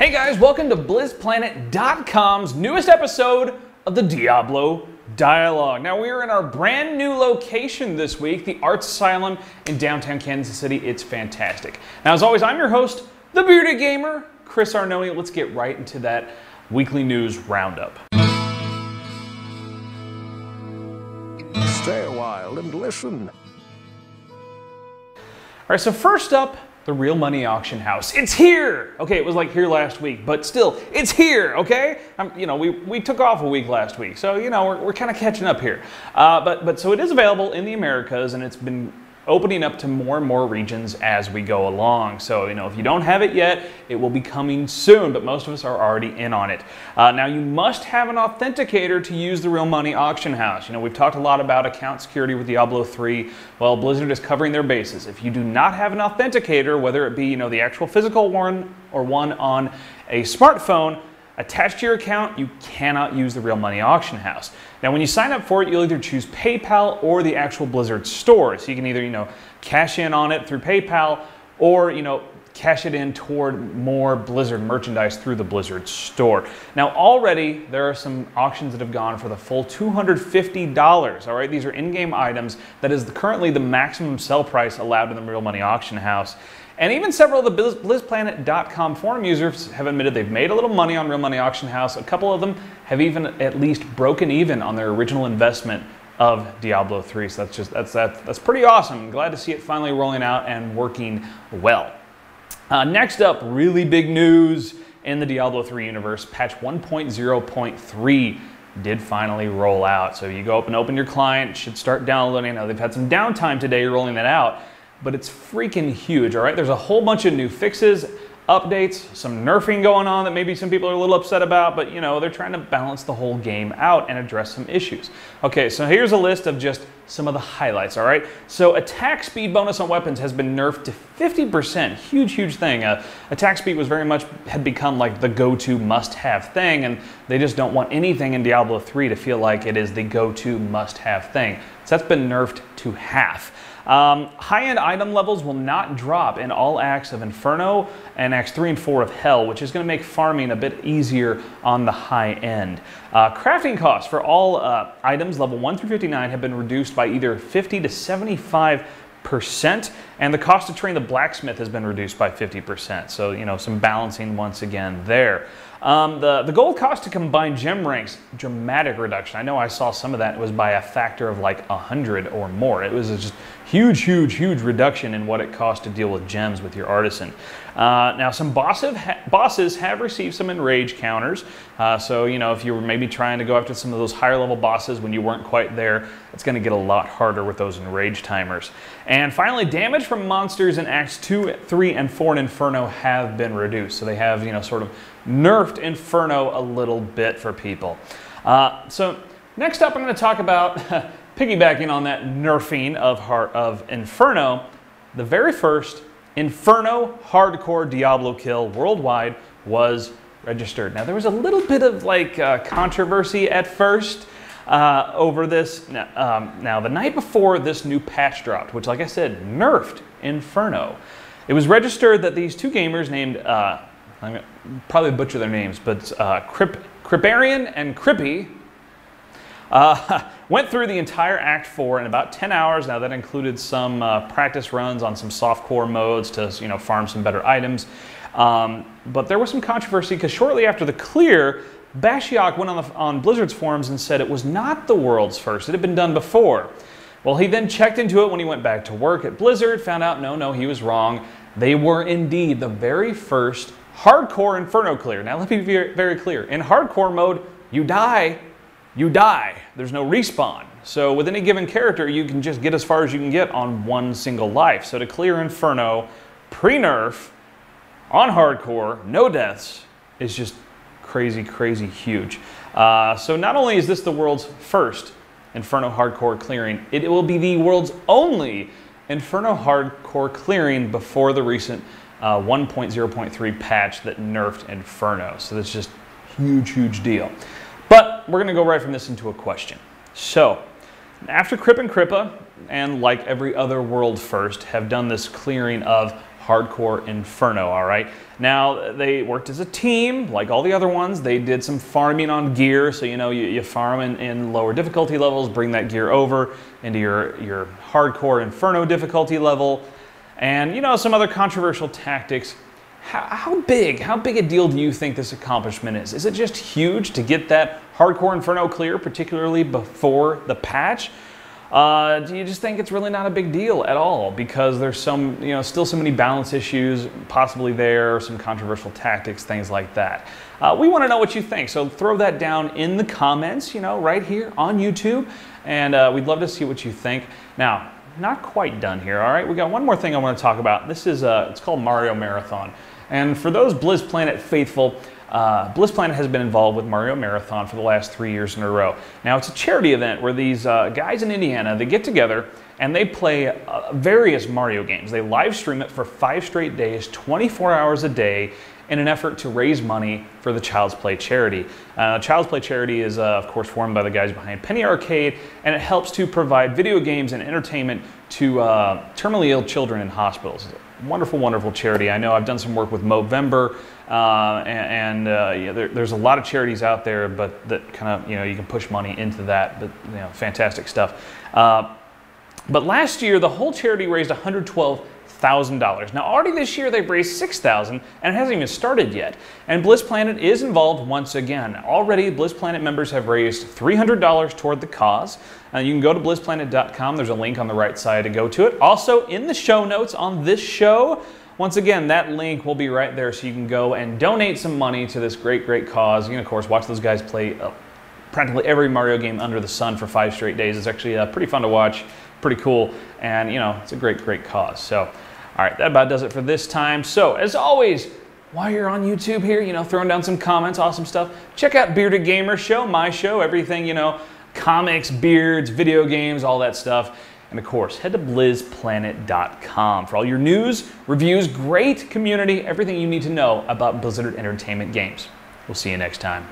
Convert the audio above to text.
Hey guys, welcome to Blizzplanet.com's newest episode of the Diablo Dialogue. Now we are in our brand new location this week, the Arts Asylum in downtown Kansas City. It's fantastic. Now as always, I'm your host, the Bearded Gamer, Chris Arnone. Let's get right into that weekly news roundup. Stay a while and listen. All right, so first up, the Real Money Auction House. It's here! Okay, it was like here last week, but still, it's here, okay? We took off a week last week, so, we're kind of catching up here. So it is available in the Americas, and it's been opening up to more and more regions as we go along. So, if you don't have it yet, it will be coming soon, but most of us are already in on it. Now, you must have an authenticator to use the Real Money Auction House. We've talked a lot about account security with Diablo 3. Well, Blizzard is covering their bases. If you do not have an authenticator, whether it be, the actual physical one or one on a smartphone, attached to your account, you cannot use the Real Money Auction House. Now, when you sign up for it, you'll either choose PayPal or the actual Blizzard store. So you can either, cash in on it through PayPal or, cash it in toward more Blizzard merchandise through the Blizzard store. Now, already there are some auctions that have gone for the full $250. All right, these are in-game items. That is currently the maximum sell price allowed in the Real Money Auction House. And even several of the Blizzplanet.com forum users have admitted they've made a little money on Real Money Auction House. A couple of them have even at least broken even on their original investment of Diablo 3. So that's pretty awesome. I'm glad to see it finally rolling out and working well. Next up, really big news in the Diablo 3 universe. Patch 1.0.3 did finally roll out. So you go up and open your client, it should start downloading. Now they've had some downtime today rolling that out, but it's freaking huge, all right? There's a whole bunch of new fixes, updates, some nerfing going on that maybe some people are a little upset about, but they're trying to balance the whole game out and address some issues. Okay, so here's a list of just some of the highlights, all right? So attack speed bonus on weapons has been nerfed to 50%, huge thing. Attack speed had become like the go-to must-have thing, and they just don't want anything in Diablo 3 to feel like it is the go-to must-have thing. So that's been nerfed to half. High-end item levels will not drop in all acts of Inferno and acts 3 and 4 of Hell, which is going to make farming a bit easier on the high end. Crafting costs for all items level 1 through 59 have been reduced by either 50 to 75%, and the cost to train the blacksmith has been reduced by 50%. So, some balancing once again there. The gold cost to combine gem ranks, dramatic reduction. I know I saw some of that was by a factor of like 100 or more. It was just huge reduction in what it cost to deal with gems with your artisan. Now some bosses have received some enrage counters. So if you were maybe trying to go after some of those higher level bosses when you weren't quite there, it's going to get a lot harder with those enrage timers. And finally, damage from monsters in Acts 2, 3, and 4 in Inferno have been reduced. So they have, sort of nerfed Inferno a little bit for people. So next up, I'm going to talk about, piggybacking on that nerfing of Inferno, the very first Inferno hardcore Diablo kill worldwide was registered. Now there was a little bit of controversy at first over this. Now the night before this new patch dropped, which like I said, nerfed Inferno, it was registered that these two gamers named, I'm going to probably butcher their names, but Criparian and Crippy, went through the entire Act 4 in about 10 hours. Now that included some practice runs on some softcore modes to farm some better items. But there was some controversy because shortly after the clear, Bashiok went on Blizzard's forums and said it was not the world's first. It had been done before. Well, he then checked into it when he went back to work at Blizzard, found out no, he was wrong. They were indeed the very first hardcore Inferno clear. Now let me be very clear. In hardcore mode, you die. There's no respawn. So with any given character, you can just get as far as you can get on one single life. So to clear Inferno pre-nerf on hardcore, no deaths, is just crazy huge. So not only is this the world's first Inferno hardcore clearing, it will be the world's only Inferno hardcore clearing before the recent 1.0.3 patch that nerfed Inferno. So that's just huge deal. But we're going to go right from this into a question. So, after Crip and Crippa, and like every other world first, have done this clearing of Hardcore Inferno, all right? Now, they worked as a team, like all the other ones. They did some farming on gear, so you farm in lower difficulty levels, bring that gear over into your Hardcore Inferno difficulty level, and some other controversial tactics. How big a deal do you think this accomplishment is? Is it just huge to get that Hardcore Inferno clear, particularly before the patch? Do you just think it's really not a big deal at all because there's still so many balance issues possibly there, some controversial tactics, things like that? We want to know what you think, so throw that down in the comments, right here on YouTube, and we'd love to see what you think. Now, not quite done here, all right? We got one more thing I want to talk about. This is it's called Mario Marathon, and for those Blizzplanet faithful, Blizzplanet has been involved with Mario Marathon for the last 3 years in a row. Now, it's a charity event where these guys in Indiana, they get together and they play various Mario games. They live stream it for 5 straight days, 24 hours a day, in an effort to raise money for the Child's Play charity. Child's Play charity is, of course, formed by the guys behind Penny Arcade, and it helps to provide video games and entertainment to terminally ill children in hospitals. Wonderful, wonderful charity. I know I've done some work with Movember, there's a lot of charities out there, but that kind of, you can push money into that, but fantastic stuff. But last year, the whole charity raised $112,000. Now, already this year, they've raised $6,000, and it hasn't even started yet. And Blizzplanet is involved once again. Already, Blizzplanet members have raised $300 toward the cause. You can go to blizzplanet.com. There's a link on the right side to go to it. Also, in the show notes on this show, once again, that link will be right there so you can go and donate some money to this great, great cause. You can, of course, watch those guys play practically every Mario game under the sun for 5 straight days. It's actually pretty fun to watch, pretty cool, and, it's a great, great cause. So, all right, that about does it for this time. So, as always, while you're on YouTube here, throwing down some comments, awesome stuff, check out Bearded Gamer Show, my show, everything, comics, beards, video games, all that stuff. And of course, head to blizzplanet.com for all your news, reviews, great community, everything you need to know about Blizzard Entertainment games. We'll see you next time.